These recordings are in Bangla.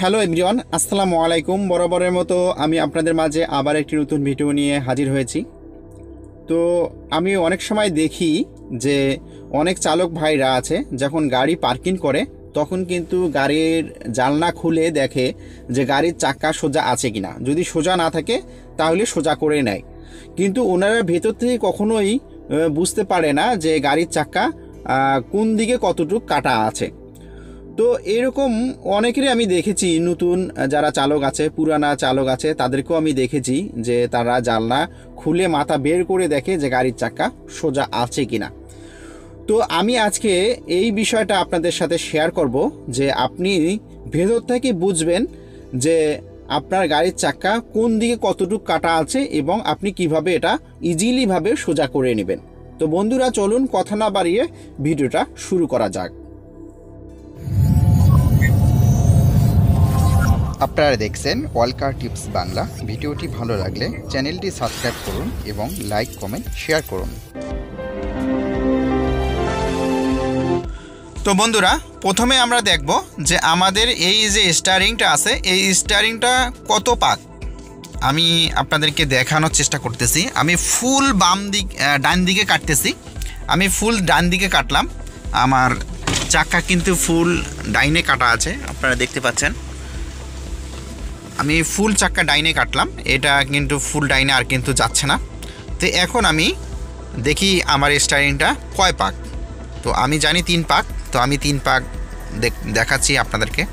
হ্যালো এভরিওয়ান, আসসালামু আলাইকুম। বরাবরের মতো আমি আপনাদের মাঝে আবার একটি নতুন ভিডিও নিয়ে হাজির হয়েছি। তো আমি অনেক সময় দেখি যে অনেক চালক ভাইরা আছে যখন গাড়ি পার্কিং করে তখন কিন্তু গাড়ির জানলা খুলে দেখে যে গাড়ির চাকা সোজা আছে কিনা। যদি সোজা না থাকে তাহলে সোজা করে নেয়, কিন্তু ওনারা ভেতর থেকে কখনোই বুঝতে পারে না যে গাড়ির চাকা কোন দিকে কতটুকু কাটা আছে। তো এরকম অনেকেরই আমি দেখেছি, নতুন যারা চালক আছে, পুরানা চালক আছে, তাদেরকেও আমি দেখেছি যে তারা জানলা খুলে মাথা বের করে দেখে যে গাড়ির চাকা সোজা আছে কিনা। তো আমি আজকে এই বিষয়টা আপনাদের সাথে শেয়ার করব যে আপনি ভেতর থেকে বুঝবেন যে আপনার গাড়ির চাকা কোন দিকে কতটুকু কাটা আছে এবং আপনি কিভাবে এটা ইজিলিভাবে সোজা করে নেবেন। তো বন্ধুরা, চলুন কথা না বাড়িয়ে ভিডিওটা শুরু করা যাক। আপনারা দেখছেন অল কার টিপস বাংলা। ভিডিওটি ভালো লাগলে চ্যানেলটি সাবস্ক্রাইব করুন এবং লাইক কমেন্ট শেয়ার করুন। তো বন্ধুরা, প্রথমে আমরা দেখব যে আমাদের এই যে স্টিয়ারিংটা আছে, এই স্টিয়ারিংটা কত পাক আমি আপনাদেরকে দেখানোর চেষ্টা করতেছি। আমি ফুল ডান দিকে কাটতেছি। আমি ফুল ডান দিকে কাটলাম, আমার চাকা কিন্তু ফুল ডাইনে কাটা আছে, আপনারা দেখতে পাচ্ছেন। আমি ফুল চাক্কা ডাইনে কাটলাম, এটা কিন্তু ফুল ডাইনে আর কিন্তু যাচ্ছে না। তো এখন আমি দেখি আমার স্টিয়ারিংটা কয় পাক। তো আমি জানি 3 পাক, তো আমি 3 পাক দেখাচ্ছি আপনাদেরকে।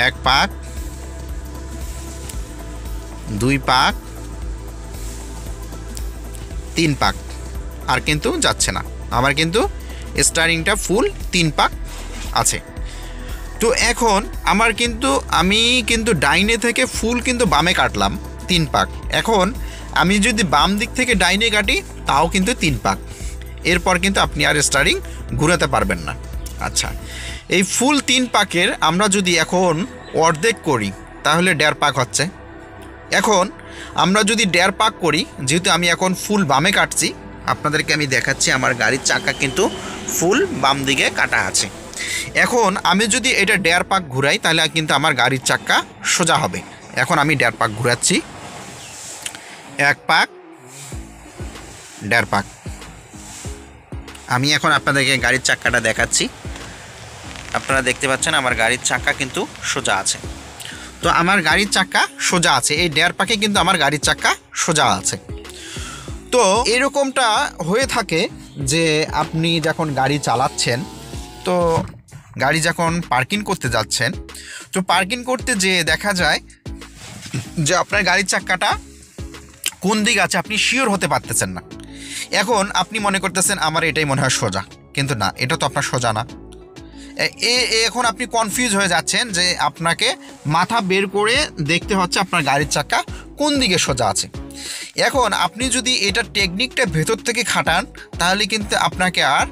1 পাক, 2 পাক, 3 পাক, আর কিন্তু যাচ্ছে না। আমার কিন্তু স্টিয়ারিংটা ফুল 3 পাক আছে। তো এখন আমি কিন্তু ডাইনে থেকে ফুল কিন্তু বামে কাটলাম 3 পাক। এখন আমি যদি বাম দিক থেকে ডাইনে কাটি তাও কিন্তু 3 পাক। এরপর কিন্তু আপনি আর স্টিয়ারিং ঘোরাতে পারবেন না। আচ্ছা, এই ফুল 3 পাকের আমরা যদি এখন অর্ধেক করি তাহলে 1.5 পাক হচ্ছে। এখন আমরা যদি 1.5 পাক করি, যেহেতু আমি এখন ফুল বামে কাটছি, আপনাদেরকে আমি দেখাচ্ছি আমার গাড়ির চাকা কিন্তু ফুল বাম দিকে কাটা আছে। এখন আমি যদি এটা 1.5 পাক ঘুরাই তাহলে কিন্তু আমার গাড়ির চাকা সোজা হবে। এখন আমি 1.5 পাক ঘুরাচ্ছি। 1 পাক, 1.5 পাক। আমি এখন আপনাদেরকে গাড়ির চাকাটা দেখাচ্ছি। আপনারা দেখতে পাচ্ছেন আমার গাড়ির চাকা কিন্তু সোজা আছে। তো আমার গাড়ির চাকা সোজা আছে, এই 1.5 পাকে কিন্তু আমার গাড়ির চাকা সোজা আছে। তো এরকমটা হয়ে থাকে যে আপনি যখন গাড়ি চালাচ্ছেন, তো গাড়ি যখন পার্কিং করতে যাচ্ছেন, তো পার্কিং করতে যেয়ে দেখা যায় যে আপনার গাড়ির চাকাটা কোন দিক আছে আপনি শিওর হতে পারতেছেন না। এখন আপনি মনে করতেছেন আমার এটাই মনে হয় সোজা, কিন্তু না, এটা তো আপনার সোজা না। এখন আপনি কনফিউজ হয়ে যাচ্ছেন যে আপনাকে মাথা বের করে দেখতে হচ্ছে আপনার গাড়ির চাকা কোন দিকে সোজা আছে। এখন আপনি যদি এটা টেকনিকটা ভেতর থেকে খাটান তাহলে কিন্তু আপনাকে আর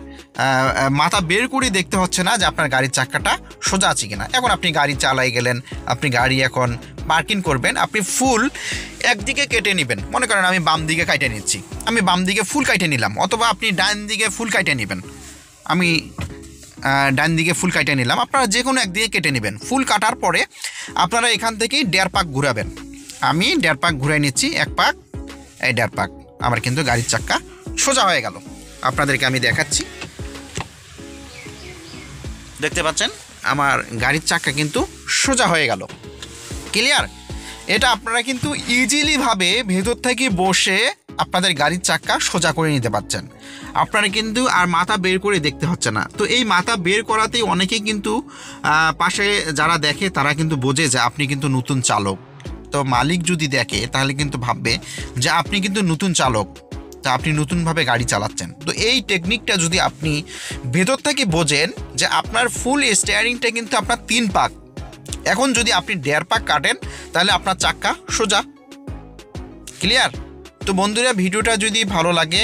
মাথা বের করে দেখতে হচ্ছে না যে আপনার গাড়ির চাকাটা সোজা আছে কিনা। এখন আপনি গাড়ি চালাই গেলেন, আপনি গাড়ি এখন পার্কিং করবেন, আপনি ফুল একদিকে কেটে নেবেন। মনে করেন আমি বাম দিকে কাটে নিচ্ছি, আমি বাম দিকে ফুল কাটে নিলাম, অথবা আপনি ডান দিকে ফুল কাটে নেবেন। আমি ডান দিকে ফুল কাটে নিলাম, আপনারা যে কোনো একদিকে কেটে নেবেন। ফুল কাটার পরে আপনারা এখান থেকেই 1.5 পাক ঘুরাবেন। আমি 1.5 পাক ঘুরাই নিচ্ছি, 1 পাক, এই 1.5 পাক, আমার কিন্তু গাড়ির চাকা সোজা হয়ে গেল। আপনাদেরকে আমি দেখাচ্ছি, দেখতে পাচ্ছেন আমার গাড়ির চাকা কিন্তু সোজা হয়ে গেল। ক্লিয়ার? এটা আপনারা কিন্তু ইজিলিভাবে ভেতর থেকে বসে আপনাদের গাড়ির চাকা সোজা করে নিতে পারছেন। আপনারা কিন্তু আর মাথা বের করে দেখতে হচ্ছে না। তো এই মাথা বের করাতেই অনেকেই কিন্তু পাশে যারা দেখে তারা কিন্তু বোঝে যে আপনি কিন্তু নতুন চালক। তো মালিক যদি দেখে তাহলে কিন্তু ভাববে যে আপনি কিন্তু নতুন চালক, তা আপনি নতুনভাবে গাড়ি চালাচ্ছেন। তো এই টেকনিকটা যদি আপনি ভেতর থেকে বোঝেন যে আপনার ফুল স্টিয়ারিংটা কিন্তু আপনার 3 পাক, এখন যদি আপনি 1.5 পাক কাটেন তাহলে আপনার চাকা সোজা। ক্লিয়ার? তো বন্ধুরা, ভিডিওটা যদি ভালো লাগে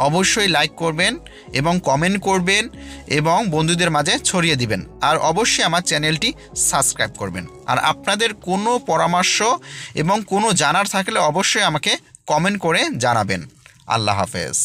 অবশ্যই লাইক করবেন এবং কমেন্ট করবেন এবং বন্ধুদের মাঝে ছড়িয়ে দিবেন, আর অবশ্যই আমার চ্যানেলটি সাবস্ক্রাইব করবেন। আর আপনাদের কোনো পরামর্শ এবং কোনো জানার থাকলে অবশ্যই আমাকে কমেন্ট করে জানাবেন। আল্লাহ হাফেজ।